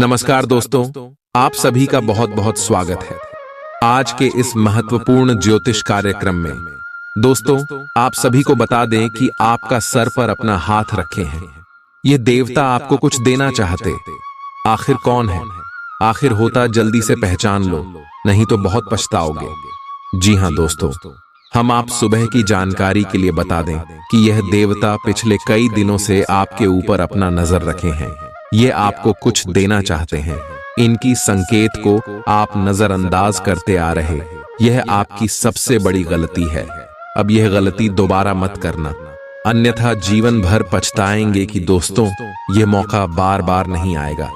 नमस्कार दोस्तों, आप सभी का बहुत बहुत स्वागत है आज के इस महत्वपूर्ण ज्योतिष कार्यक्रम में। दोस्तों, आप सभी को बता दें कि आपका सर पर अपना हाथ रखे हैं। ये देवता आपको कुछ देना चाहते। आखिर कौन है? आखिर होता जल्दी से पहचान लो, नहीं तो बहुत पछताओगे। जी हाँ दोस्तों, हम आप सुबह की जानकारी के लिए बता दें कि यह देवता पिछले कई दिनों से आपके ऊपर अपना नजर रखे हैं। ये आपको कुछ देना चाहते हैं। इनकी संकेत को आप नजरअंदाज करते आ रहे, यह आपकी सबसे बड़ी गलती है। अब यह गलती दोबारा मत करना, अन्यथा जीवन भर पछताएंगे कि दोस्तों यह मौका बार बार नहीं आएगा।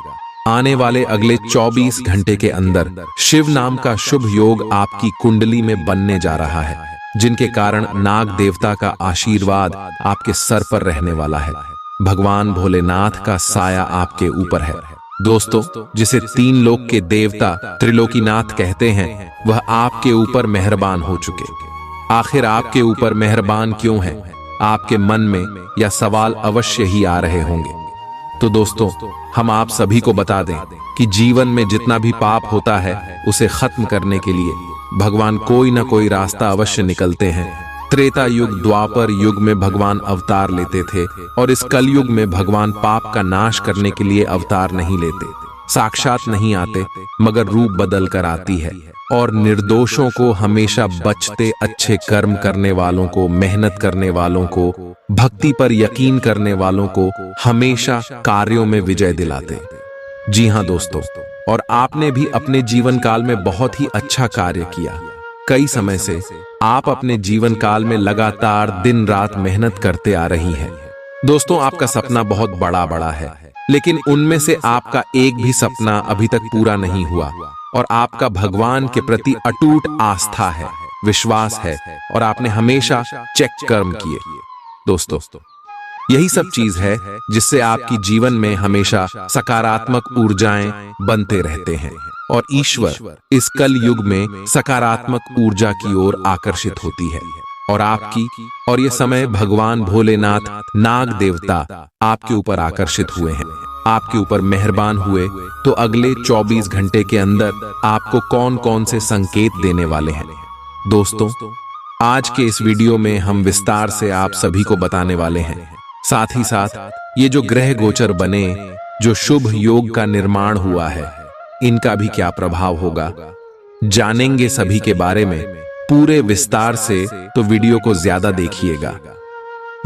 आने वाले अगले 24 घंटे के अंदर शिव नाम का शुभ योग आपकी कुंडली में बनने जा रहा है, जिनके कारण नाग देवता का आशीर्वाद आपके सर पर रहने वाला है। भगवान भोलेनाथ का साया आपके ऊपर है। दोस्तों, जिसे 3 लोक के देवता त्रिलोकीनाथ कहते हैं, वह आपके ऊपर मेहरबान हो चुके। आखिर आपके ऊपर मेहरबान क्यों है? आपके मन में यह सवाल अवश्य ही आ रहे होंगे। तो दोस्तों, हम आप सभी को बता दें कि जीवन में जितना भी पाप होता है उसे खत्म करने के लिए भगवान कोई ना कोई रास्ता अवश्य निकलते हैं। त्रेता युग, द्वापर युग में भगवान अवतार लेते थे, और इस कलयुग में भगवान पाप का नाश करने के लिए अवतार नहीं लेते, साक्षात नहीं आते, मगर रूप बदल कर आती है और निर्दोषों को हमेशा बचते, अच्छे कर्म करने वालों को, मेहनत करने वालों को, भक्ति पर यकीन करने वालों को हमेशा कार्यों में विजय दिलाते। जी हाँ दोस्तों, और आपने भी अपने जीवन काल में बहुत ही अच्छा कार्य किया। कई समय से आप अपने जीवन काल में लगातार दिन रात मेहनत करते आ रही हैं। दोस्तों, आपका सपना बहुत बड़ा बड़ा है, लेकिन उनमें से आपका एक भी सपना अभी तक पूरा नहीं हुआ, और आपका भगवान के प्रति अटूट आस्था है, विश्वास है, और आपने हमेशा चेक कर्म किए। दोस्तों, यही सब चीज है जिससे आपकी जीवन में हमेशा सकारात्मक ऊर्जाएं बनते रहते हैं, और ईश्वर इस कल युग में सकारात्मक ऊर्जा की ओर आकर्षित होती है। और ये समय भगवान भोलेनाथ नाग देवता आपके ऊपर आकर्षित हुए हैं, आपके ऊपर मेहरबान हुए। तो अगले 24 घंटे के अंदर आपको कौन कौन से संकेत देने वाले हैं? दोस्तों, आज के इस वीडियो में हम विस्तार से आप सभी को बताने वाले हैं। साथ ही साथ ये जो ग्रह गोचर बने, जो शुभ योग का निर्माण हुआ है, इनका भी क्या प्रभाव होगा, जानेंगे सभी के बारे में पूरे विस्तार से। तो वीडियो को ज्यादा देखिएगा।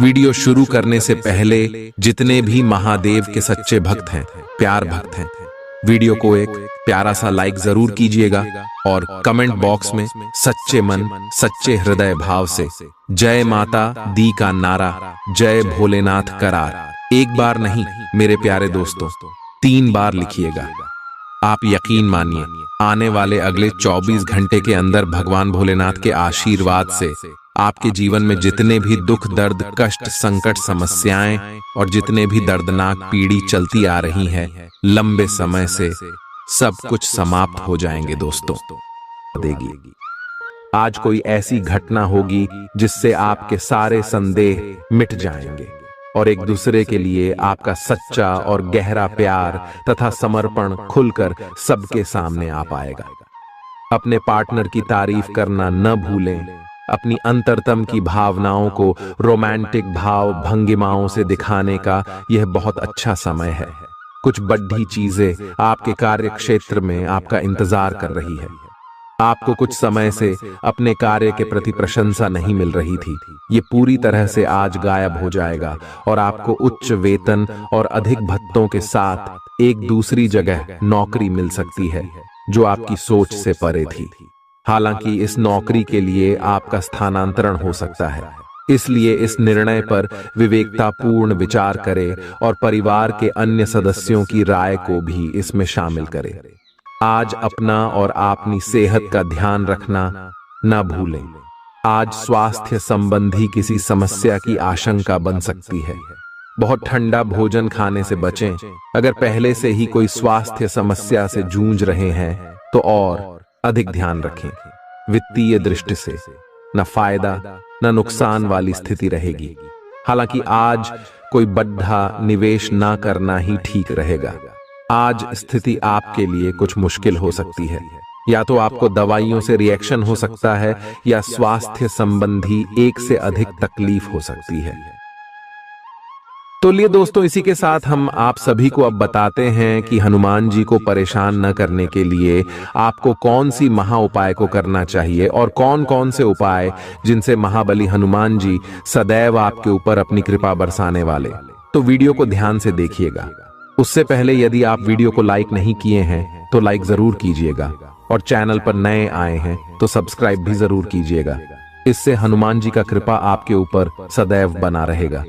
वीडियो शुरू करने से पहले जितने भी महादेव के सच्चे भक्त हैं, प्यार भक्त हैं, वीडियो को एक प्यारा सा लाइक जरूर कीजिएगा, और कमेंट बॉक्स में सच्चे मन सच्चे हृदय भाव से जय माता दी का नारा, जय भोलेनाथ करार एक बार नहीं मेरे प्यारे दोस्तों, 3 बार लिखिएगा। आप यकीन मानिए, आने वाले अगले 24 घंटे के अंदर भगवान भोलेनाथ के आशीर्वाद से आपके जीवन में जितने भी दुख, दर्द, कष्ट, संकट, समस्याएं और जितने भी दर्दनाक पीड़ी चलती आ रही हैं लंबे समय से, सब कुछ समाप्त हो जाएंगे दोस्तों। देगी आज कोई ऐसी घटना होगी जिससे आपके सारे संदेह मिट जाएंगे, और एक दूसरे के लिए आपका सच्चा और गहरा प्यार तथा समर्पण खुलकर सबके सामने आ पाएगा। अपने पार्टनर की तारीफ करना न भूलें। अपनी अंतरतम की भावनाओं को रोमांटिक भाव भंगिमाओं से दिखाने का यह बहुत अच्छा समय है। कुछ बड़ी चीजें आपके कार्य क्षेत्र में आपका इंतजार कर रही है। आपको कुछ समय से अपने कार्य के प्रति प्रशंसा नहीं मिल रही थी, ये पूरी तरह से आज गायब हो जाएगा, और आपको उच्च वेतन और अधिक भत्तों के साथ एक दूसरी जगह नौकरी मिल सकती है जो आपकी सोच से परे थी। हालांकि इस नौकरी के लिए आपका स्थानांतरण हो सकता है, इसलिए इस निर्णय पर विवेकतापूर्ण विचार करें और परिवार के अन्य सदस्यों की राय को भी इसमें शामिल करें। आज अपना और अपनी सेहत का ध्यान रखना न भूलें। आज स्वास्थ्य संबंधी किसी समस्या की आशंका बन सकती है। बहुत ठंडा भोजन खाने से बचें। अगर पहले से ही कोई स्वास्थ्य समस्या से जूझ रहे हैं तो और अधिक ध्यान रखें। वित्तीय दृष्टि से न फायदा न नुकसान वाली स्थिति रहेगी। हालांकि आज कोई बड़ा निवेश ना करना ही ठीक रहेगा। आज स्थिति आपके लिए कुछ मुश्किल हो सकती है। या तो आपको दवाइयों से रिएक्शन हो सकता है या स्वास्थ्य संबंधी एक से अधिक तकलीफ हो सकती है। तो लिए दोस्तों, इसी के साथ हम आप सभी को अब बताते हैं कि हनुमान जी को परेशान न करने के लिए आपको कौन सी महा उपाय को करना चाहिए और कौन कौन से उपाय जिनसे महाबली हनुमान जी सदैव आपके ऊपर अपनी कृपा बरसाने वाले। तो वीडियो को ध्यान से देखिएगा। उससे पहले यदि आप वीडियो को लाइक नहीं किए हैं तो लाइक जरूर कीजिएगा और चैनल पर नए आए हैं तो सब्सक्राइब भी जरूर कीजिएगा। इससे हनुमान जी का कृपा आपके ऊपर सदैव बना रहेगा।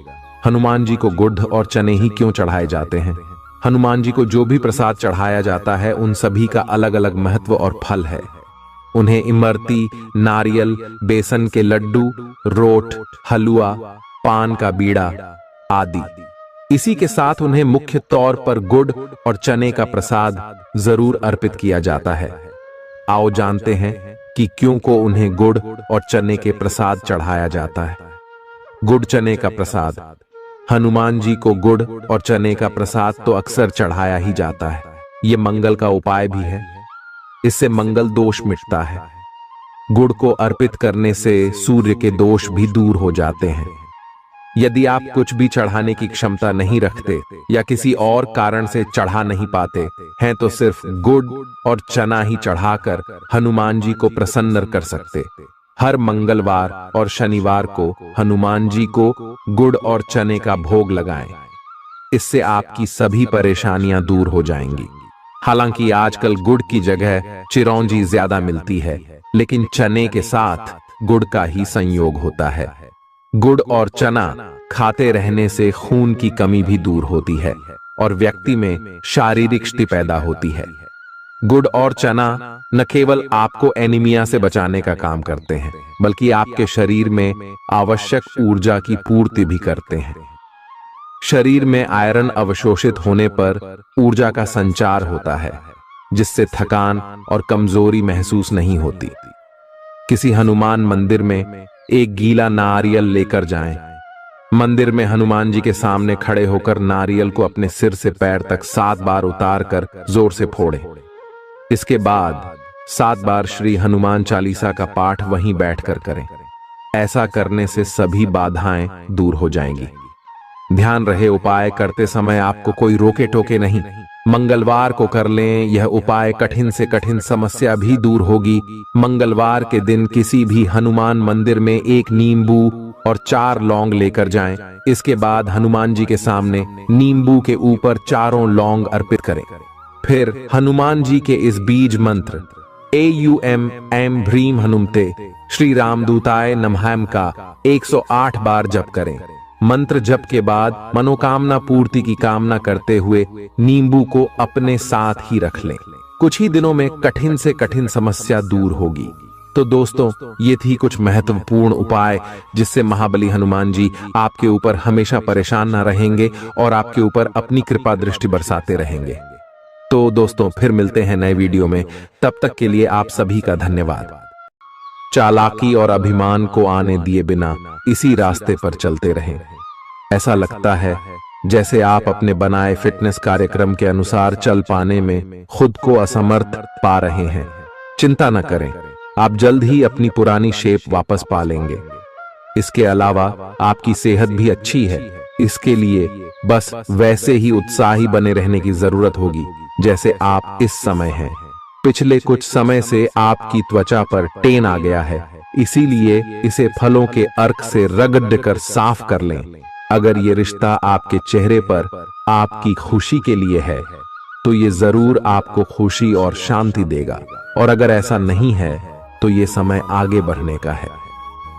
हनुमान जी को गुड़ और चने ही क्यों चढ़ाए जाते हैं? हनुमान जी को जो भी प्रसाद चढ़ाया जाता है उन सभी का अलग अलग महत्व और फल है। उन्हें इमरती, नारियल, बेसन के लड्डू, रोट, हलवा, पान का बीड़ा आदि। इसी के साथ उन्हें मुख्य तौर पर गुड़ और चने का प्रसाद जरूर अर्पित किया जाता है। आओ जानते हैं कि क्यों को उन्हें गुड़ और चने के प्रसाद चढ़ाया जाता है। गुड़ चने का प्रसाद। हनुमान जी को गुड़ और चने का प्रसाद तो अक्सर चढ़ाया ही जाता है। ये मंगल का उपाय भी है। इससे मंगल दोष मिटता है। गुड़ को अर्पित करने से सूर्य के दोष भी दूर हो जाते हैं। यदि आप कुछ भी चढ़ाने की क्षमता नहीं रखते या किसी और कारण से चढ़ा नहीं पाते हैं तो सिर्फ गुड़ और चना ही चढ़ाकर हनुमान जी को प्रसन्न कर सकते। हर मंगलवार और शनिवार को हनुमान जी को गुड़ और चने का भोग लगाएं। इससे आपकी सभी परेशानियां दूर हो जाएंगी। हालांकि आजकल गुड़ की जगह चिरौंजी ज्यादा मिलती है, लेकिन चने के साथ गुड़ का ही संयोग होता है। गुड़ और चना खाते रहने से खून की कमी भी दूर होती है और व्यक्ति में शारीरिक शक्ति पैदा होती है। गुड़ और चना न केवल आपको एनीमिया से बचाने का काम करते हैं, बल्कि आपके शरीर में आवश्यक ऊर्जा की पूर्ति भी करते हैं। शरीर में आयरन अवशोषित होने पर ऊर्जा का संचार होता है, जिससे थकान और कमजोरी महसूस नहीं होती। किसी हनुमान मंदिर में एक गीला नारियल लेकर जाएं। मंदिर में हनुमान जी के सामने खड़े होकर नारियल को अपने सिर से पैर तक 7 बार उतार कर जोर से फोड़ें। इसके बाद 7 बार श्री हनुमान चालीसा का पाठ वहीं बैठकर करें। ऐसा करने से सभी बाधाएं दूर हो जाएंगी। ध्यान रहे, उपाय करते समय आपको कोई रोके टोके नहीं। मंगलवार को कर लें। यह उपाय कठिन से कठिन समस्या भी दूर होगी। मंगलवार के दिन किसी भी हनुमान मंदिर में एक नींबू और 4 लौंग लेकर जाएं। इसके बाद हनुमान जी के सामने नींबू के ऊपर 4 लौंग अर्पित करें। फिर हनुमान जी के इस बीज मंत्र AUM ऐं ह्रीं हनुमते श्री रामदूताय नमः का 108 बार जप करें। मंत्र जप के बाद मनोकामना पूर्ति की कामना करते हुए नींबू को अपने साथ ही रख लें। कुछ ही दिनों में कठिन से कठिन समस्या दूर होगी। तो दोस्तों, ये थी कुछ महत्वपूर्ण उपाय जिससे महाबली हनुमान जी आपके ऊपर हमेशा परेशान न रहेंगे और आपके ऊपर अपनी कृपा दृष्टि बरसाते रहेंगे। तो दोस्तों, फिर मिलते हैं नए वीडियो में। तब तक के लिए आप सभी का धन्यवाद। चालाकी और अभिमान को आने दिए बिना इसी रास्ते पर चलते रहें। ऐसा लगता है जैसे आप अपने बनाए फिटनेस कार्यक्रम के अनुसार चल पाने में खुद को असमर्थ पा रहे हैं। चिंता न करें, आप जल्द ही अपनी पुरानी शेप वापस पा लेंगे। इसके अलावा आपकी सेहत भी अच्छी है। इसके लिए बस वैसे ही उत्साही बने रहने की जरूरत होगी जैसे आप इस समय हैं। पिछले कुछ समय से आपकी त्वचा पर टेन आ गया है, इसीलिए इसे फलों के अर्क से रगड़ कर साफ कर लें। अगर ये रिश्ता आपके चेहरे पर आपकी खुशी के लिए है तो ये जरूर आपको खुशी और शांति देगा, और अगर ऐसा नहीं है तो ये समय आगे बढ़ने का है।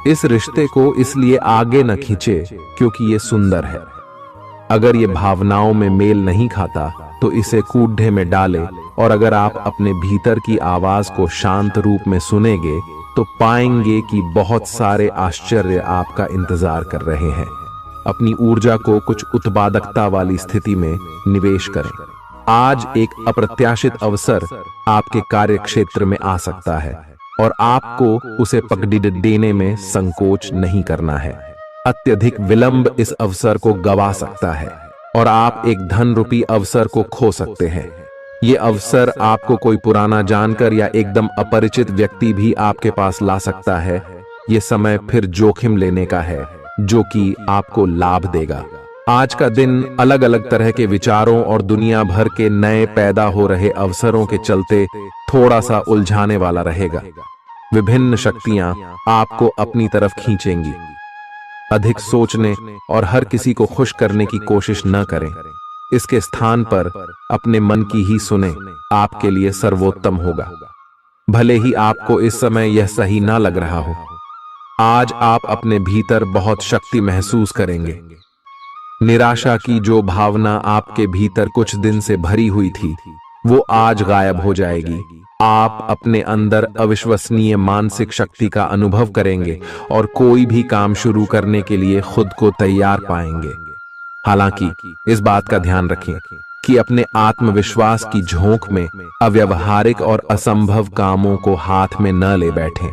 इस रिश्ते को इसलिए आगे न खींचे क्योंकि ये सुंदर है। अगर ये भावनाओं में मेल नहीं खाता तो इसे कूढ़े में डाले, और अगर आप अपने भीतर की आवाज को शांत रूप में सुनेंगे तो पाएंगे कि बहुत सारे आश्चर्य आपका इंतजार कर रहे हैं। अपनी ऊर्जा को कुछ उत्पादकता वाली स्थिति में निवेश करें। आज एक अप्रत्याशित अवसर आपके कार्य क्षेत्र में आ सकता है और आपको उसे पकड़ देने में संकोच नहीं करना है। अत्यधिक विलंब इस अवसर को गवा सकता है और आप एक धन रूपी अवसर को खो सकते हैं। ये अवसर आपको कोई पुराना जानकर या एकदम अपरिचित व्यक्ति भी आपके पास ला सकता है। ये समय फिर जोखिम लेने का है जो कि आपको लाभ देगा। आज का दिन अलग अलग तरह के विचारों और दुनिया भर के नए पैदा हो रहे अवसरों के चलते थोड़ा सा उलझाने वाला रहेगा। विभिन्न शक्तियां आपको अपनी तरफ खींचेंगी। अधिक सोचने और हर किसी को खुश करने की कोशिश न करें। इसके स्थान पर अपने मन की ही सुने, आपके लिए सर्वोत्तम होगा। भले ही आपको इस समय यह सही ना लग रहा हो, आज आप अपने भीतर बहुत शक्ति महसूस करेंगे। निराशा की जो भावना आपके भीतर कुछ दिन से भरी हुई थी, वो आज गायब हो जाएगी। आप अपने अंदर अविश्वसनीय मानसिक शक्ति का अनुभव करेंगे और कोई भी काम शुरू करने के लिए खुद को तैयार पाएंगे। हालांकि इस बात का ध्यान रखें कि अपने आत्मविश्वास की झोंक में अव्यावहारिक और असंभव कामों को हाथ में न ले बैठें।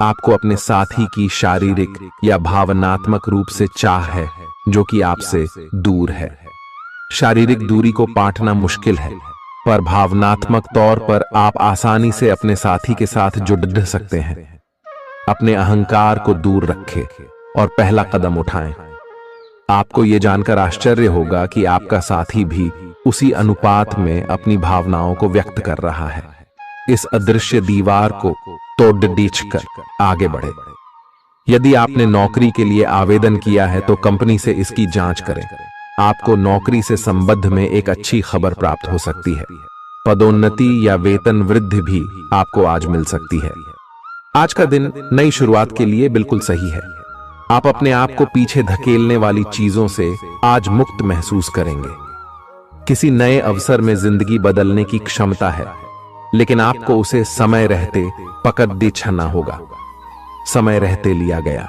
आपको अपने साथी की शारीरिक या भावनात्मक रूप से चाह है जो कि आपसे दूर है। शारीरिक दूरी को पाटना मुश्किल है, पर भावनात्मक तौर पर आप आसानी से अपने साथी के साथ जुड़ सकते हैं। अपने अहंकार को दूर रखें और पहला कदम उठाएं। आपको यह जानकर आश्चर्य होगा कि आपका साथी भी उसी अनुपात में अपनी भावनाओं को व्यक्त कर रहा है। इस अदृश्य दीवार को तोड़ आगे बढ़े। यदि आपने नौकरी के लिए आवेदन किया है तो कंपनी से इसकी जांच करें। आपको नौकरी से संबंध में एक अच्छी खबर प्राप्त हो सकती है। पदोन्नति या वेतन वृद्धि भी आपको आज मिल सकती है। आज का दिन नई शुरुआत के लिए बिल्कुल सही है। आप अपने आप को पीछे धकेलने वाली चीजों से आज मुक्त महसूस करेंगे। किसी नए अवसर में जिंदगी बदलने की क्षमता है, लेकिन आपको उसे समय रहते पकड़ दे छना होगा। समय रहते लिया गया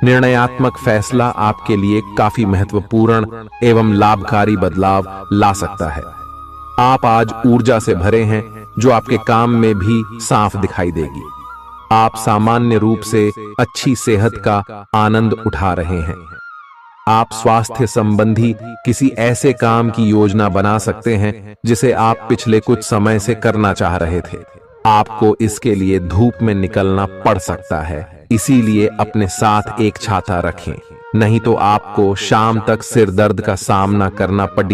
निर्णयात्मक फैसला आपके लिए काफी महत्वपूर्ण एवं लाभकारी बदलाव ला सकता है। आप आज ऊर्जा से भरे हैं जो आपके काम में भी साफ दिखाई देगी। आप सामान्य रूप से अच्छी सेहत का आनंद उठा रहे हैं। आप स्वास्थ्य संबंधी किसी ऐसे काम की योजना बना सकते हैं जिसे आप पिछले कुछ समय से करना चाह रहे थे। आपको इसके लिए धूप में निकलना पड़ सकता है, इसीलिए अपने साथ एक छाता रखें, नहीं तो आपको शाम तक सिर दर्द का सामना करना पड़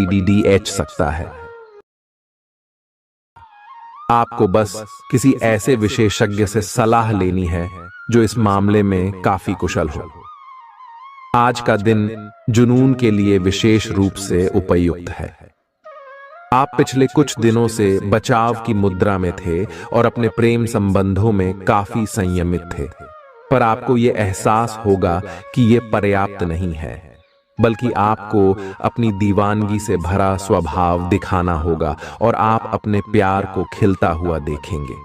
सकता है। आपको बस किसी ऐसे विशेषज्ञ से सलाह लेनी है जो इस मामले में काफी कुशल हो। आज का दिन जुनून के लिए विशेष रूप से उपयुक्त है। आप पिछले कुछ दिनों से बचाव की मुद्रा में थे और अपने प्रेम संबंधों में काफी संयमित थे, पर आपको यह एहसास होगा कि यह पर्याप्त नहीं है, बल्कि आपको अपनी दीवानगी से भरा स्वभाव दिखाना होगा और आप अपने प्यार को खिलता हुआ देखेंगे।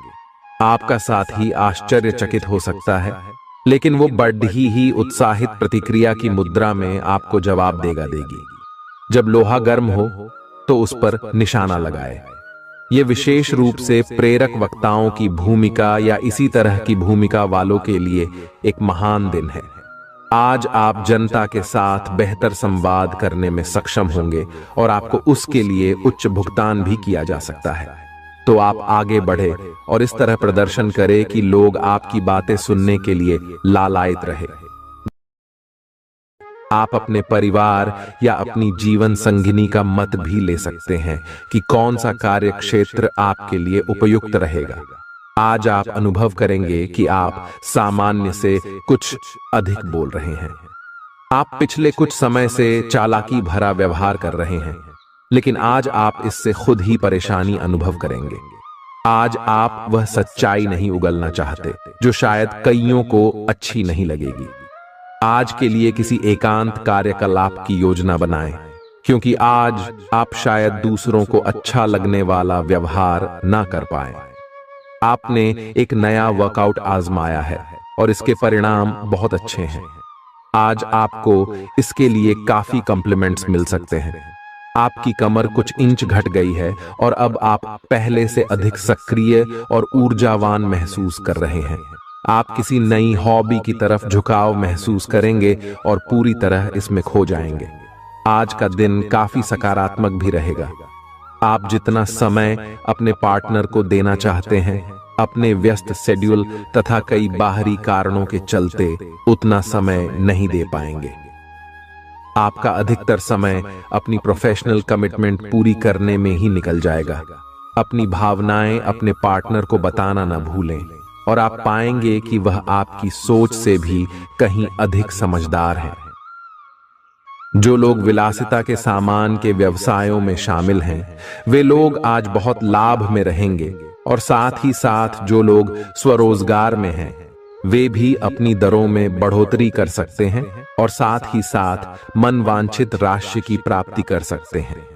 आपका साथी आश्चर्यचकित हो सकता है, लेकिन वो बढ़ी ही उत्साहित प्रतिक्रिया की मुद्रा में आपको जवाब देगी। जब लोहा गर्म हो तो उस पर निशाना लगाए। ये विशेष रूप से प्रेरक वक्ताओं की भूमिका या इसी तरह की भूमिका वालों के लिए एक महान दिन है। आज आप जनता के साथ बेहतर संवाद करने में सक्षम होंगे और आपको उसके लिए उच्च भुगतान भी किया जा सकता है। तो आप आगे बढ़े और इस तरह प्रदर्शन करें कि लोग आपकी बातें सुनने के लिए लालायित रहे। आप अपने परिवार या अपनी जीवन संगिनी का मत भी ले सकते हैं कि कौन सा कार्य क्षेत्र आपके लिए उपयुक्त रहेगा। आज आप अनुभव करेंगे कि आप सामान्य से कुछ अधिक बोल रहे हैं। आप पिछले कुछ समय से चालाकी भरा व्यवहार कर रहे हैं, लेकिन आज आप इससे खुद ही परेशानी अनुभव करेंगे। आज आप वह सच्चाई नहीं उगलना चाहते जो शायद कईयों को अच्छी नहीं लगेगी। आज के लिए किसी एकांत कार्यकलाप की योजना बनाएं, क्योंकि आज आप शायद दूसरों को अच्छा लगने वाला व्यवहार ना कर पाए। आपने एक नया वर्कआउट आजमाया है और इसके परिणाम बहुत अच्छे हैं। आज आपको इसके लिए काफी कॉम्प्लीमेंट्स मिल सकते हैं। आपकी कमर कुछ इंच घट गई है और अब आप पहले से अधिक सक्रिय और ऊर्जावान महसूस कर रहे हैं। आप किसी नई हॉबी की तरफ झुकाव महसूस करेंगे और पूरी तरह इसमें खो जाएंगे। आज का दिन काफी सकारात्मक भी रहेगा। आप जितना समय अपने पार्टनर को देना चाहते हैं, अपने व्यस्त शेड्यूल तथा कई बाहरी कारणों के चलते उतना समय नहीं दे पाएंगे। आपका अधिकतर समय अपनी प्रोफेशनल कमिटमेंट पूरी करने में ही निकल जाएगा। अपनी भावनाएं अपने पार्टनर को बताना न भूलें और आप पाएंगे कि वह आपकी सोच से भी कहीं अधिक समझदार है। जो लोग विलासिता के सामान के व्यवसायों में शामिल हैं, वे लोग आज बहुत लाभ में रहेंगे और साथ ही साथ जो लोग स्वरोजगार में हैं, वे भी अपनी दरों में बढ़ोतरी कर सकते हैं और साथ ही साथ मनवांछित राशि की प्राप्ति कर सकते हैं।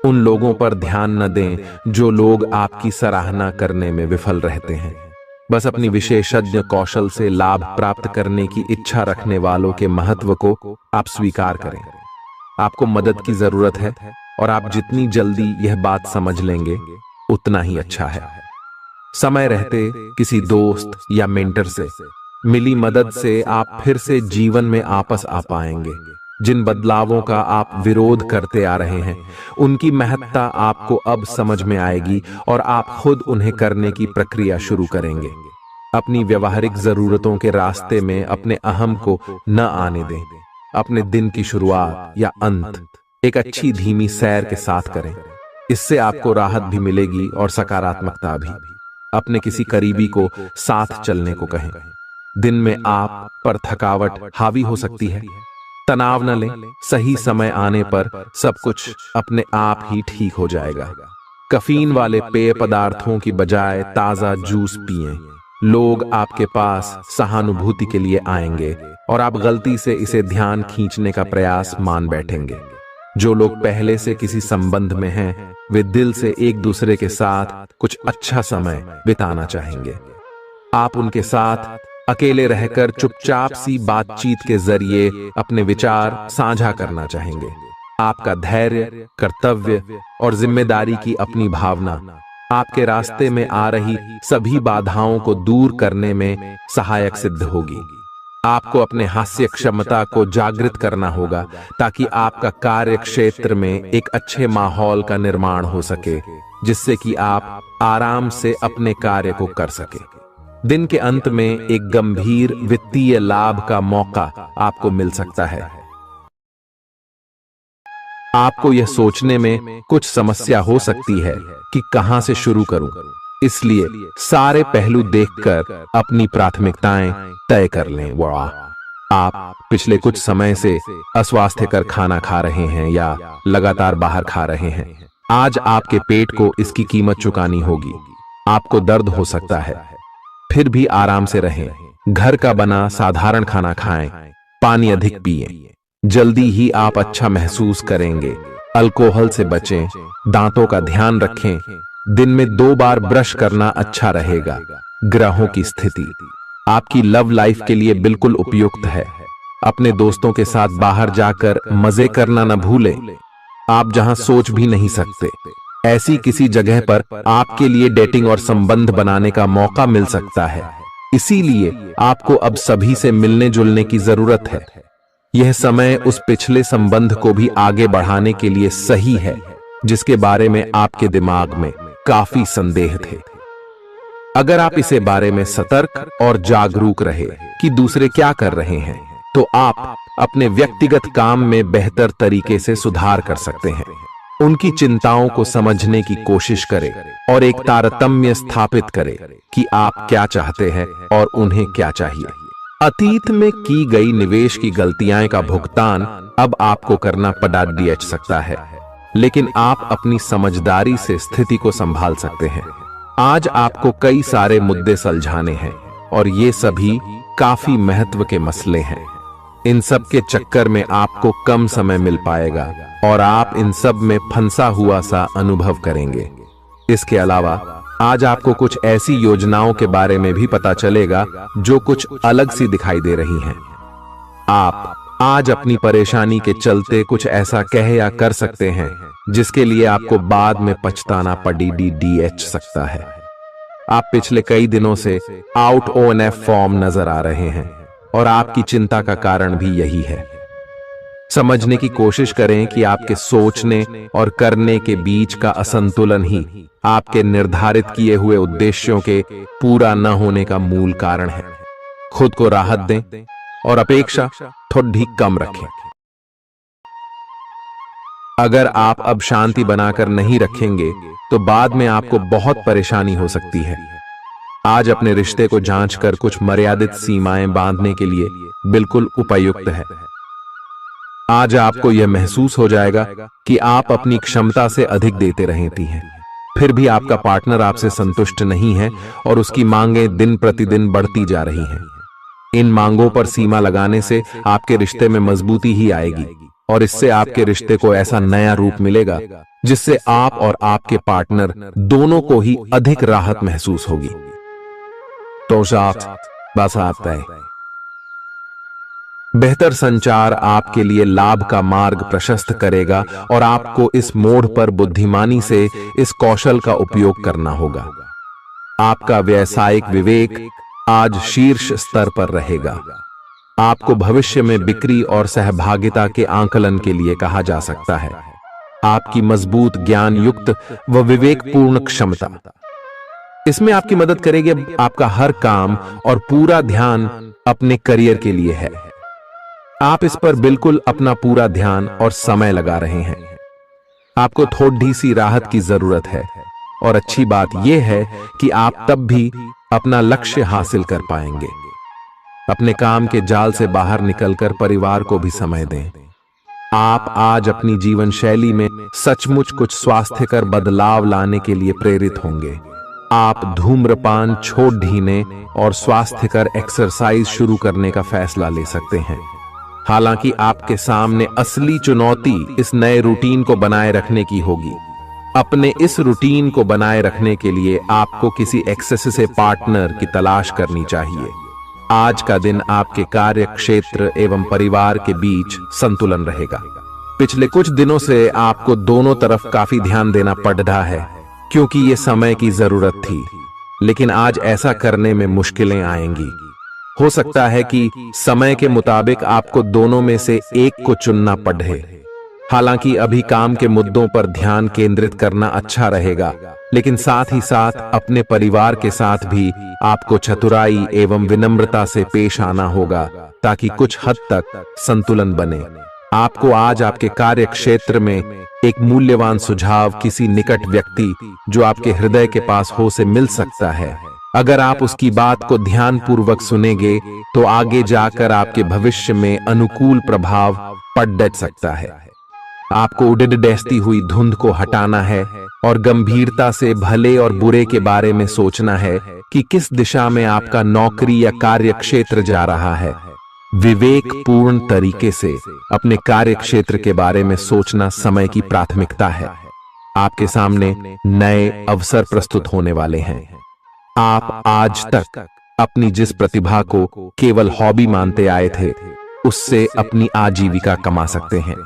उन लोगों पर ध्यान न दें जो लोग आपकी सराहना करने में विफल रहते हैं। बस अपनी विशेषज्ञ कौशल से लाभ प्राप्त करने की इच्छा रखने वालों के महत्व को आप स्वीकार करें। आपको मदद की जरूरत है और आप जितनी जल्दी यह बात समझ लेंगे उतना ही अच्छा है। समय रहते किसी दोस्त या मेंटर से मिली मदद से आप फिर से जीवन में वापस आ पाएंगे। जिन बदलावों का आप विरोध करते आ रहे हैं, उनकी महत्ता आपको अब समझ में आएगी और आप खुद उन्हें करने की प्रक्रिया शुरू करेंगे। अपनी व्यवहारिक जरूरतों के रास्ते में अपने अहम को न आने दें। अपने दिन की शुरुआत या अंत एक अच्छी धीमी सैर के साथ करें। इससे आपको राहत भी मिलेगी और सकारात्मकता भी। अपने किसी करीबी को साथ चलने को कहें। दिन में आप पर थकावट हावी हो सकती है, तनाव न लें। सही समय आने पर सब कुछ अपने आप ही ठीक हो जाएगा। कैफीन वाले पेय पदार्थों की बजाय ताजा जूस पिएं। लोग आपके पास सहानुभूति के लिए आएंगे और आप गलती से इसे ध्यान खींचने का प्रयास मान बैठेंगे। जो लोग पहले से किसी संबंध में हैं, वे दिल से एक दूसरे के साथ कुछ अच्छा समय बिताना चाहेंगे। आप उनके साथ अकेले रहकर चुपचाप सी बातचीत के जरिए अपने विचार साझा करना चाहेंगे। आपका धैर्य, कर्तव्य और जिम्मेदारी की अपनी भावना आपके रास्ते में आ रही सभी बाधाओं को दूर करने में सहायक सिद्ध होगी। आपको अपने हास्य क्षमता को जागृत करना होगा ताकि आपका कार्य क्षेत्र में एक अच्छे माहौल का निर्माण हो सके, जिससे कि आप आराम से अपने कार्य को कर सके। दिन के अंत में एक गंभीर वित्तीय लाभ का मौका आपको मिल सकता है। आपको यह सोचने में कुछ समस्या हो सकती है कि कहां से शुरू करूं, इसलिए सारे पहलू देखकर अपनी प्राथमिकताएं तय कर लें। आप पिछले कुछ समय से अस्वास्थ्यकर खाना खा रहे हैं या लगातार बाहर खा रहे हैं। आज आपके पेट को इसकी कीमत चुकानी होगी। आपको दर्द हो सकता है, फिर भी आराम से रहें। घर का बना साधारण खाना खाएं, पानी अधिक पिएं। जल्दी ही आप अच्छा महसूस करेंगे। अल्कोहल से बचें, दांतों का ध्यान रखें। दिन में 2 बार ब्रश करना अच्छा रहेगा। ग्रहों की स्थिति आपकी लव लाइफ के लिए बिल्कुल उपयुक्त है। अपने दोस्तों के साथ बाहर जाकर मजे करना न भूलें। आप जहां सोच भी नहीं सकते, ऐसी किसी जगह पर आपके लिए डेटिंग और संबंध बनाने का मौका मिल सकता है। इसीलिए आपको अब सभी से मिलने जुलने की जरूरत है। यह समय उस पिछले संबंध को भी आगे बढ़ाने के लिए सही है जिसके बारे में आपके दिमाग में काफी संदेह थे। अगर आप इसे बारे में सतर्क और जागरूक रहे कि दूसरे क्या कर रहे हैं, तो आप अपने व्यक्तिगत काम में बेहतर तरीके से सुधार कर सकते हैं। उनकी चिंताओं को समझने की कोशिश करें और एक तारतम्य स्थापित करें कि आप क्या चाहते हैं और उन्हें क्या चाहिए। अतीत में की गई निवेश की गलतियां का भुगतान अब आपको करना पड़ सकता है, लेकिन आप अपनी समझदारी से स्थिति को संभाल सकते हैं। आज आपको कई सारे मुद्दे सुलझाने हैं और ये सभी काफी महत्व के मसले हैं। इन सब के चक्कर में आपको कम समय मिल पाएगा और आप इन सब में फंसा हुआ सा अनुभव करेंगे। इसके अलावा आज आपको कुछ ऐसी योजनाओं के बारे में भी पता चलेगा जो कुछ अलग सी दिखाई दे रही हैं। आप आज अपनी परेशानी के चलते कुछ ऐसा कह या कर सकते हैं जिसके लिए आपको बाद में पछताना पड़ सकता है। आप पिछले कई दिनों से आउट ONF फॉर्म नजर आ रहे हैं और आपकी चिंता का कारण भी यही है। समझने की कोशिश करें कि आपके सोचने और करने के बीच का असंतुलन ही आपके निर्धारित किए हुए उद्देश्यों के पूरा न होने का मूल कारण है। खुद को राहत दें और अपेक्षा थोड़ी कम रखें। अगर आप अब शांति बनाकर नहीं रखेंगे तो बाद में आपको बहुत परेशानी हो सकती है। आज अपने रिश्ते को जांचकर कुछ मर्यादित सीमाएं बांधने के लिए बिल्कुल उपयुक्त है। आज आपको यह महसूस हो जाएगा कि आप अपनी क्षमता से अधिक देते रहती हैं, फिर भी आपका पार्टनर आपसे संतुष्ट नहीं है और उसकी मांगें दिन प्रतिदिन बढ़ती जा रही हैं। इन मांगों पर सीमा लगाने से आपके रिश्ते में मजबूती ही आएगी और इससे आपके रिश्ते को ऐसा नया रूप मिलेगा जिससे आप और आपके पार्टनर दोनों को ही अधिक राहत महसूस होगी। तो बस आता है। बेहतर संचार आपके लिए लाभ का मार्ग प्रशस्त करेगा और आपको इस मोड़ पर बुद्धिमानी से इस कौशल का उपयोग करना होगा। आपका व्यावसायिक विवेक आज शीर्ष स्तर पर रहेगा। आपको भविष्य में बिक्री और सहभागिता के आंकलन के लिए कहा जा सकता है। आपकी मजबूत ज्ञान युक्त व विवेकपूर्ण क्षमता इसमें आपकी मदद करेगी। आपका हर काम और पूरा ध्यान अपने करियर के लिए है। आप इस पर बिल्कुल अपना पूरा ध्यान और समय लगा रहे हैं। आपको थोड़ी सी राहत की जरूरत है और अच्छी बात यह है कि आप तब भी अपना लक्ष्य हासिल कर पाएंगे। अपने काम के जाल से बाहर निकलकर परिवार को भी समय दें। आप आज अपनी जीवन शैली में सचमुच कुछ स्वास्थ्यकर बदलाव लाने के लिए प्रेरित होंगे। आप धूम्रपान छोड़ देने और स्वास्थ्यकर एक्सरसाइज शुरू करने का फैसला ले सकते हैं। हालांकि आपके सामने असली चुनौती इस नए रूटीन को बनाए रखने की होगी। अपने इस रूटीन को बनाए रखने के लिए आपको किसी एक्सेस से पार्टनर की तलाश करनी चाहिए। आज का दिन आपके कार्य क्षेत्र एवं परिवार के बीच संतुलन रहेगा। पिछले कुछ दिनों से आपको दोनों तरफ काफी ध्यान देना पड़ रहा है क्योंकि ये समय की जरूरत थी, लेकिन आज ऐसा करने में मुश्किलें आएंगी। हो सकता है कि समय के मुताबिक आपको दोनों में से एक को चुनना पड़े। हालांकि अभी काम के मुद्दों पर ध्यान केंद्रित करना अच्छा रहेगा, लेकिन साथ ही साथ अपने परिवार के साथ भी आपको चतुराई एवं विनम्रता से पेश आना होगा ताकि कुछ हद तक संतुलन बने। आपको आज आपके कार्य क्षेत्र में एक मूल्यवान सुझाव किसी निकट व्यक्ति जो आपके हृदय के पास हो से मिल सकता है। अगर आप उसकी बात को ध्यानपूर्वक सुनेंगे तो आगे जाकर आपके भविष्य में अनुकूल प्रभाव पड़ सकता है। आपको उड़ती हुई धुंध को हटाना है और गंभीरता से भले और बुरे के बारे में सोचना है कि किस दिशा में आपका नौकरी या कार्य क्षेत्र जा रहा है। विवेकपूर्ण तरीके से अपने कार्य क्षेत्र के बारे में सोचना समय की प्राथमिकता है। आपके सामने नए अवसर प्रस्तुत होने वाले हैं। आप आज तक अपनी जिस प्रतिभा को केवल हॉबी मानते आए थे, उससे अपनी आजीविका कमा सकते हैं।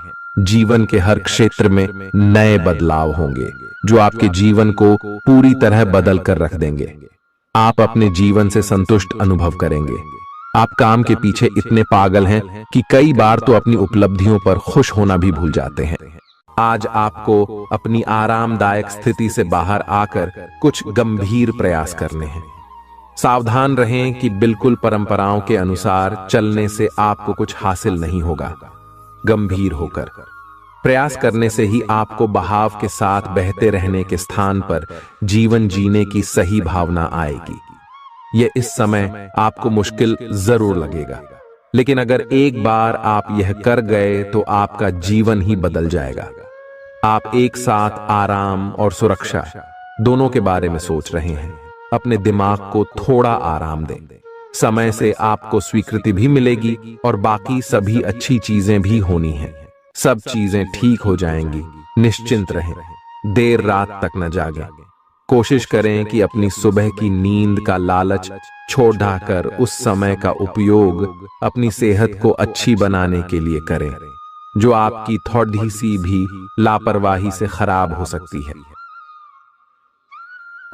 जीवन के हर क्षेत्र में नए बदलाव होंगे जो आपके जीवन को पूरी तरह बदल कर रख देंगे। आप अपने जीवन से संतुष्ट अनुभव करेंगे। आप काम के पीछे इतने पागल हैं कि कई बार तो अपनी उपलब्धियों पर खुश होना भी भूल जाते हैं। आज आपको अपनी आरामदायक स्थिति से बाहर आकर कुछ गंभीर प्रयास करने हैं। सावधान रहें कि बिल्कुल परंपराओं के अनुसार चलने से आपको कुछ हासिल नहीं होगा। गंभीर होकर प्रयास करने से ही आपको बहाव के साथ बहते रहने के स्थान पर जीवन जीने की सही भावना आएगी। यह इस समय आपको मुश्किल जरूर लगेगा, लेकिन अगर एक बार आप यह कर गए तो आपका जीवन ही बदल जाएगा। आप एक साथ आराम और सुरक्षा दोनों के बारे में सोच रहे हैं। अपने दिमाग को थोड़ा आराम दें। समय से आपको स्वीकृति भी मिलेगी और बाकी सभी अच्छी चीजें भी होनी हैं। सब चीजें ठीक हो जाएंगी। निश्चिंत रहें, देर रात तक न जागें। कोशिश करें कि अपनी सुबह की नींद का लालच छोड़ कर उस समय का उपयोग अपनी सेहत को अच्छी बनाने के लिए करें, जो आपकी थोड़ी सी भी लापरवाही से खराब हो सकती है।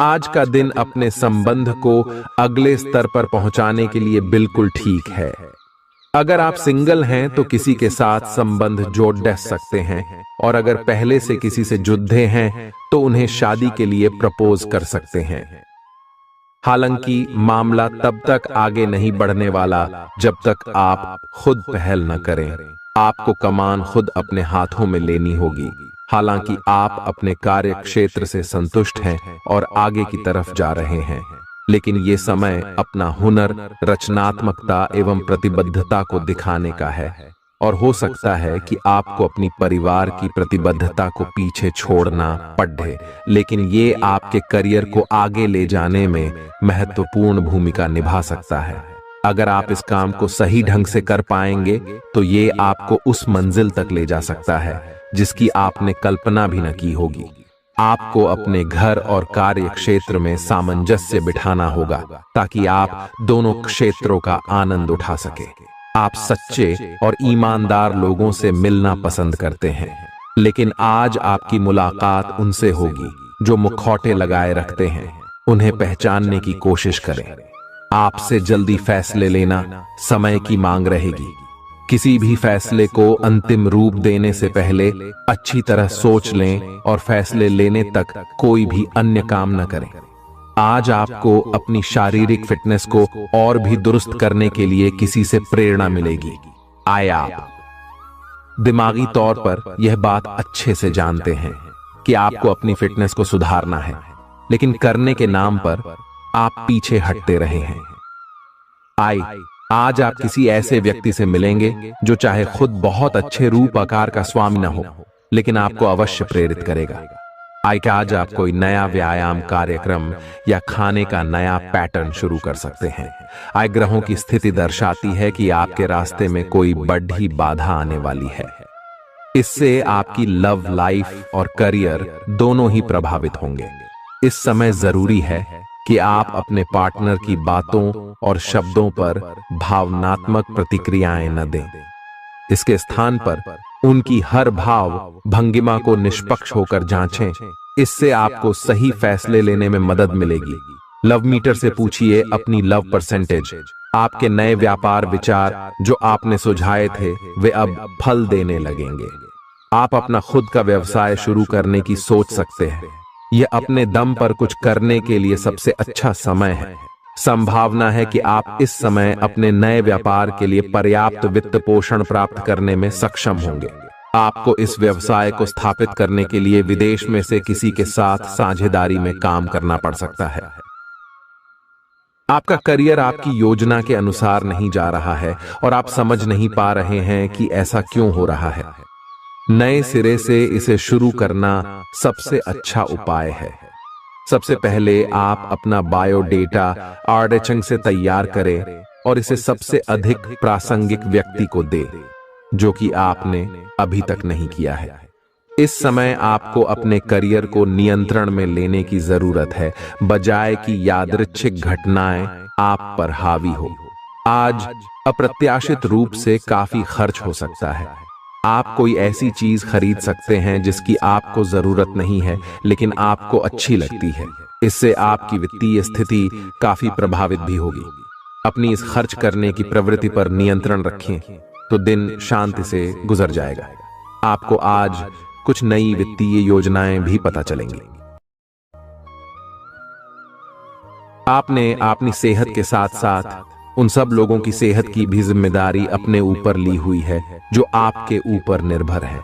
आज का दिन अपने संबंध को अगले स्तर पर पहुंचाने के लिए बिल्कुल ठीक है। अगर आप सिंगल हैं तो किसी के साथ संबंध जोड़ सकते हैं, और अगर पहले से किसी से जुड़े हैं तो उन्हें शादी के लिए प्रपोज कर सकते हैं। हालांकि मामला तब तक आगे नहीं बढ़ने वाला जब तक आप खुद पहल न करें। आपको कमान खुद अपने हाथों में लेनी होगी। हालांकि आप अपने कार्य क्षेत्र से संतुष्ट हैं और आगे की तरफ जा रहे हैं, लेकिन ये समय अपना हुनर, रचनात्मकता एवं प्रतिबद्धता को दिखाने का है। और हो सकता है कि आपको अपनी परिवार की प्रतिबद्धता को पीछे छोड़ना पड़े, लेकिन ये आपके करियर को आगे ले जाने में महत्वपूर्ण भूमिका निभा सकता है। अगर आप इस काम को सही ढंग से कर पाएंगे तो ये आपको उस मंजिल तक ले जा सकता है जिसकी आपने कल्पना भी न की होगी। आपको अपने घर और कार्य क्षेत्र में सामंजस्य बिठाना होगा ताकि आप दोनों क्षेत्रों का आनंद उठा सके। आप सच्चे और ईमानदार लोगों से मिलना पसंद करते हैं, लेकिन आज आपकी मुलाकात उनसे होगी जो मुखौटे लगाए रखते हैं। उन्हें पहचानने की कोशिश करें। आपसे जल्दी फैसले लेना समय की मांग रहेगी। किसी भी फैसले को अंतिम रूप देने से पहले अच्छी तरह सोच लें और फैसले लेने तक कोई भी अन्य काम न करें। आज आपको अपनी शारीरिक फिटनेस को और भी दुरुस्त करने के लिए किसी से प्रेरणा मिलेगी। आप दिमागी तौर पर यह बात अच्छे से जानते हैं कि आपको अपनी फिटनेस को सुधारना है, लेकिन करने के नाम पर आप पीछे हटते रहे हैं। आज आप किसी ऐसे व्यक्ति से मिलेंगे जो चाहे खुद बहुत अच्छे रूप आकार का स्वामी न हो, लेकिन आपको अवश्य प्रेरित करेगा। आज आप कोई नया व्यायाम कार्यक्रम या खाने का नया पैटर्न शुरू कर सकते हैं। ग्रहों की स्थिति दर्शाती है कि आपके रास्ते में कोई बड़ी बाधा आने वाली है। इससे आपकी लव लाइफ और करियर दोनों ही प्रभावित होंगे। इस समय जरूरी है कि आप अपने पार्टनर की बातों और शब्दों पर भावनात्मक प्रतिक्रियाएं न दें। इसके स्थान पर उनकी हर भाव भंगिमा को निष्पक्ष होकर जांचें। इससे आपको सही फैसले लेने में मदद मिलेगी। लव मीटर से पूछिए अपनी लव परसेंटेज। आपके नए व्यापार विचार जो आपने सुझाए थे वे अब फल देने लगेंगे। आप अपना खुद का व्यवसाय शुरू करने की सोच सकते हैं। यह अपने दम पर कुछ करने के लिए सबसे अच्छा समय है। संभावना है कि आप इस समय अपने नए व्यापार के लिए पर्याप्त वित्त पोषण प्राप्त करने में सक्षम होंगे। आपको इस व्यवसाय को स्थापित करने के लिए विदेश में से किसी के साथ साझेदारी में काम करना पड़ सकता है। आपका करियर आपकी योजना के अनुसार नहीं जा रहा है और आप समझ नहीं पा रहे हैं कि ऐसा क्यों हो रहा है। नए सिरे से इसे शुरू करना सबसे अच्छा उपाय है। सबसे पहले आप अपना बायोडेटा आर्डचंग से तैयार करें और इसे सबसे अधिक प्रासंगिक व्यक्ति को दें जो कि आपने अभी तक नहीं किया है। इस समय आपको अपने करियर को नियंत्रण में लेने की जरूरत है, बजाय कि यादृच्छिक घटनाएं आप पर हावी हो। आज अप्रत्याशित रूप से काफी खर्च हो सकता है। आप कोई ऐसी चीज खरीद सकते हैं जिसकी आपको जरूरत नहीं है लेकिन आपको अच्छी लगती है। इससे आपकी वित्तीय स्थिति काफी प्रभावित भी होगी। अपनी इस खर्च करने की प्रवृत्ति पर नियंत्रण रखें तो दिन शांति से गुजर जाएगा। आपको आज कुछ नई वित्तीय योजनाएं भी पता चलेंगी। आपने अपनी सेहत के साथ साथ उन सब लोगों की सेहत की भी जिम्मेदारी अपने ऊपर ली हुई है जो आपके ऊपर निर्भर है।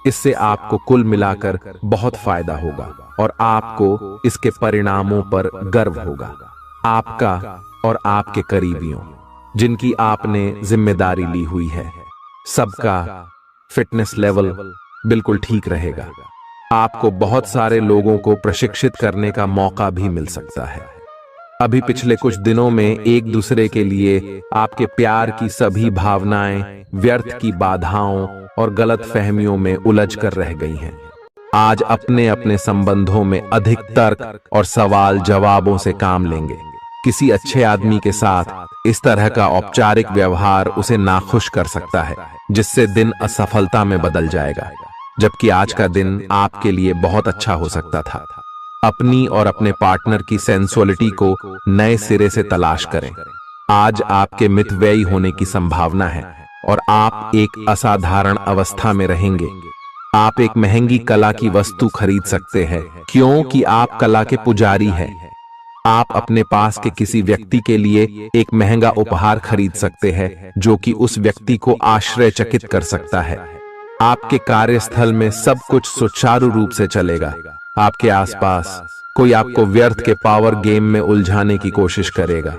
इससे आपको कुल मिलाकर बहुत फायदा होगा और आपको इसके परिणामों पर गर्व होगा। आपका और आपके करीबियों जिनकी आपने जिम्मेदारी ली हुई है, सबका फिटनेस लेवल बिल्कुल ठीक रहेगा। आपको बहुत सारे लोगों को प्रशिक्षित करने का मौका भी मिल सकता है। अभी पिछले कुछ दिनों में एक दूसरे के लिए आपके प्यार की सभी भावनाएं व्यर्थ की बाधाओं और गलत फहमियों में उलझ कर रह गई हैं। आज अपने अपने संबंधों में अधिक तर्क और सवाल जवाबों से काम लेंगे। किसी अच्छे आदमी के साथ इस तरह का औपचारिक व्यवहार उसे नाखुश कर सकता है, जिससे दिन असफलता में बदल जाएगा। जबकि आज का दिन आपके लिए बहुत अच्छा हो सकता था। अपनी और अपने पार्टनर की सेंसुअलिटी को नए सिरे से तलाश करें। आज आपके मितव्ययी होने की संभावना है और आप एक असाधारण अवस्था में रहेंगे। आप एक महंगी कला की वस्तु खरीद सकते हैं क्योंकि आप कला के पुजारी हैं। आप अपने पास के किसी व्यक्ति के लिए एक महंगा उपहार खरीद सकते हैं जो कि उस व्यक्ति को आश्चर्यचकित कर सकता है। आपके कार्यस्थल में सब कुछ सुचारू रूप से चलेगा। आपके आसपास कोई आपको व्यर्थ के पावर गेम में उलझाने की कोशिश करेगा।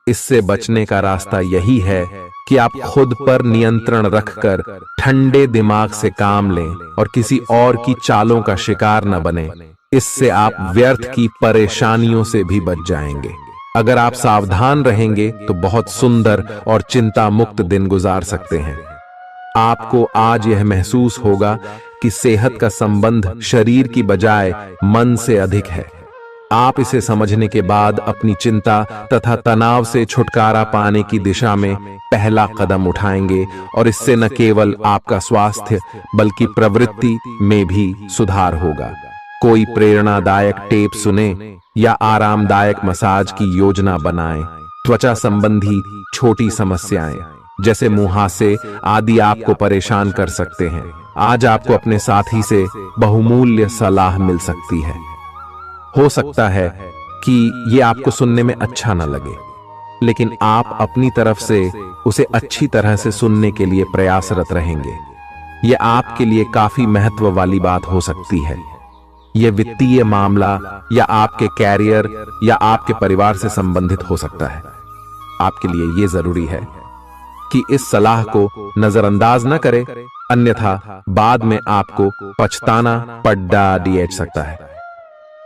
इससे बचने का रास्ता यही है कि आप खुद पर नियंत्रण रखकर ठंडे दिमाग से काम लें और किसी और की चालों का शिकार न बने। इससे आप व्यर्थ की परेशानियों से भी बच जाएंगे। अगर आप सावधान रहेंगे तो बहुत सुंदर और चिंता मुक्त दिन गुजार सकते हैं। आपको आज यह महसूस होगा कि सेहत का संबंध शरीर की बजाय मन से अधिक है। आप इसे समझने के बाद अपनी चिंता तथा तनाव से छुटकारा पाने की दिशा में पहला कदम उठाएंगे और इससे न केवल आपका स्वास्थ्य बल्कि प्रवृत्ति में भी सुधार होगा। कोई प्रेरणादायक टेप सुने या आरामदायक मसाज की योजना बनाएं। त्वचा संबंधी छोटी समस्याएं जैसे मुहासे आदि आपको परेशान कर सकते हैं। आज आपको अपने साथी से बहुमूल्य सलाह मिल सकती है। हो सकता है कि ये आपको सुनने में अच्छा न लगे, लेकिन आप अपनी तरफ से उसे अच्छी तरह से सुनने के लिए प्रयासरत रहेंगे। यह आपके लिए काफी महत्व वाली बात हो सकती है। यह वित्तीय मामला या आपके कैरियर या आपके परिवार से संबंधित हो सकता है। आपके लिए यह जरूरी है कि इस सलाह को नजरअंदाज न करें, अन्यथा बाद में आपको पछताना पड़ सकता है।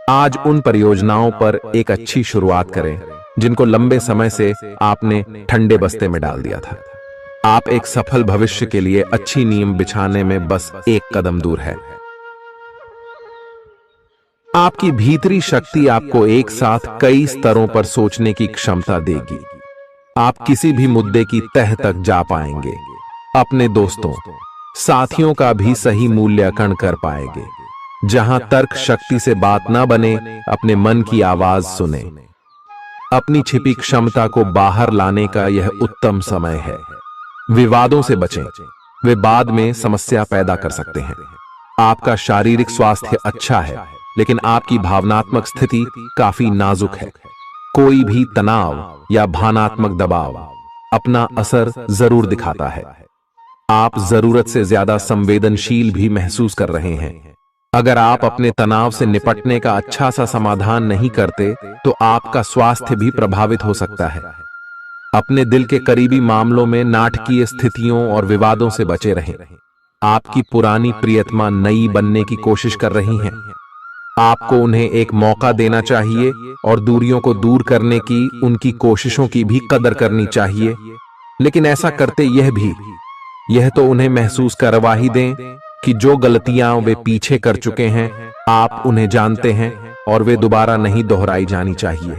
आज उन परियोजनाओं पर एक अच्छी शुरुआत करें जिनको लंबे समय से आपने ठंडे बस्ते में डाल दिया था। आप एक सफल भविष्य के लिए अच्छी नींव बिछाने में बस एक कदम दूर है। आपकी भीतरी शक्ति आपको एक साथ कई स्तरों पर सोचने की क्षमता देगी। आप किसी भी मुद्दे की तह तक जा पाएंगे। अपने दोस्तों, साथियों का भी सही मूल्यांकन कर पाएंगे। जहां तर्क शक्ति से बात ना बने, अपने मन की आवाज सुने। अपनी छिपी क्षमता को बाहर लाने का यह उत्तम समय है। विवादों से बचें, वे बाद में समस्या पैदा कर सकते हैं। आपका शारीरिक स्वास्थ्य अच्छा है, लेकिन आपकी भावनात्मक स्थिति काफी नाजुक है। कोई भी तनाव या भावनात्मक दबाव अपना असर जरूर दिखाता है। आप जरूरत से ज्यादा संवेदनशील भी महसूस कर रहे हैं। अगर आप अपने तनाव से निपटने का अच्छा सा समाधान नहीं करते, तो आपका स्वास्थ्य भी प्रभावित हो सकता है। अपने दिल के करीबी मामलों में नाटकीय स्थितियों और विवादों से बचे रहें। आपकी पुरानी प्रियतमा नई बनने की कोशिश कर रही हैं। आपको उन्हें एक मौका देना चाहिए और दूरियों को दूर करने की उनकी कोशिशों की भी कदर करनी चाहिए। लेकिन ऐसा करते यह तो उन्हें महसूस करवा ही दें कि जो गलतियां वे पीछे कर चुके हैं, आप उन्हें जानते हैं और वे दोबारा नहीं दोहराई जानी चाहिए।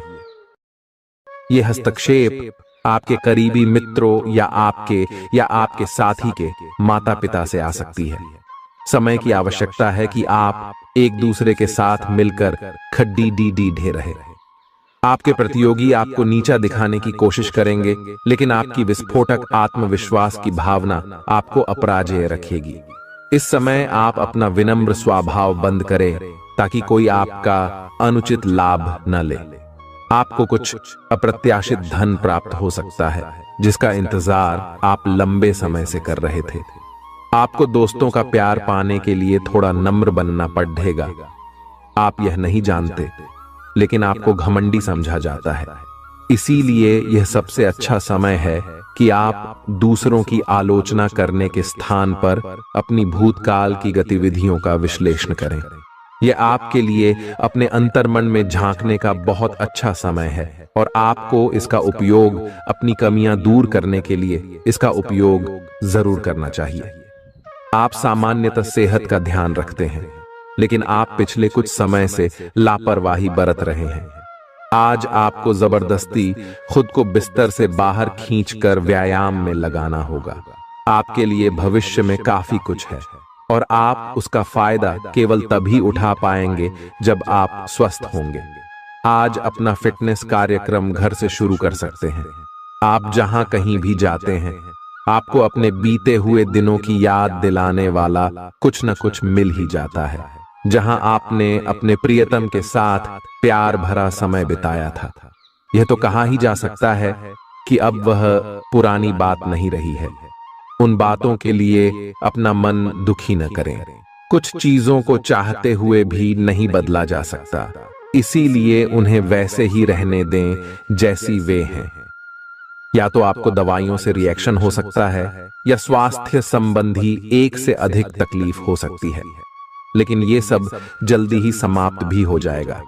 यह हस्तक्षेप आपके करीबी मित्रों या आपके साथी के माता पिता से आ सकती है। समय की आवश्यकता है कि आप एक दूसरे के साथ मिलकर खड्डी ढे रहे। आपके प्रतियोगी आपको नीचा दिखाने की कोशिश करेंगे, लेकिन आपकी विस्फोटक आत्मविश्वास की भावना आपको अपराजेय रखेगी। इस समय आप अपना विनम्र स्वभाव बंद करें ताकि कोई आपका अनुचित लाभ न ले। आपको कुछ अप्रत्याशित धन प्राप्त हो सकता है जिसका इंतजार आप लंबे समय से कर रहे थे। आपको दोस्तों का प्यार पाने के लिए थोड़ा नम्र बनना पड़ेगा। आप यह नहीं जानते, लेकिन आपको घमंडी समझा जाता है। इसीलिए यह सबसे अच्छा समय है कि आप दूसरों की आलोचना करने के स्थान पर अपनी भूतकाल की गतिविधियों का विश्लेषण करें। यह आपके लिए अपने अंतर्मन में झांकने का बहुत अच्छा समय है और आपको इसका उपयोग अपनी कमियां दूर करने के लिए इसका उपयोग जरूर करना चाहिए। आप सामान्यतः सेहत का ध्यान रखते हैं, लेकिन आप पिछले कुछ समय से लापरवाही बरत रहे हैं। आज आपको जबरदस्ती खुद को बिस्तर से बाहर खींचकर व्यायाम में लगाना होगा। आपके लिए भविष्य में काफी कुछ है और आप उसका फायदा केवल तभी उठा पाएंगे जब आप स्वस्थ होंगे। आज अपना फिटनेस कार्यक्रम घर से शुरू कर सकते हैं। आप जहां कहीं भी जाते हैं, आपको अपने बीते हुए दिनों की याद दिलाने वाला कुछ न कुछ मिल ही जाता है। जहां आपने अपने प्रियतम के साथ प्यार भरा समय बिताया था। यह तो कहा ही जा सकता है कि अब वह पुरानी बात नहीं रही है। उन बातों के लिए अपना मन दुखी न करें। कुछ चीजों को चाहते हुए भी नहीं बदला जा सकता, इसीलिए उन्हें वैसे ही रहने दें जैसी वे हैं। या तो आपको दवाइयों से रिएक्शन हो सकता है, या स्वास्थ्य संबंधी एक से अधिक तकलीफ हो सकती है, लेकिन ये सब जल्दी ही समाप्त भी हो जाएगा।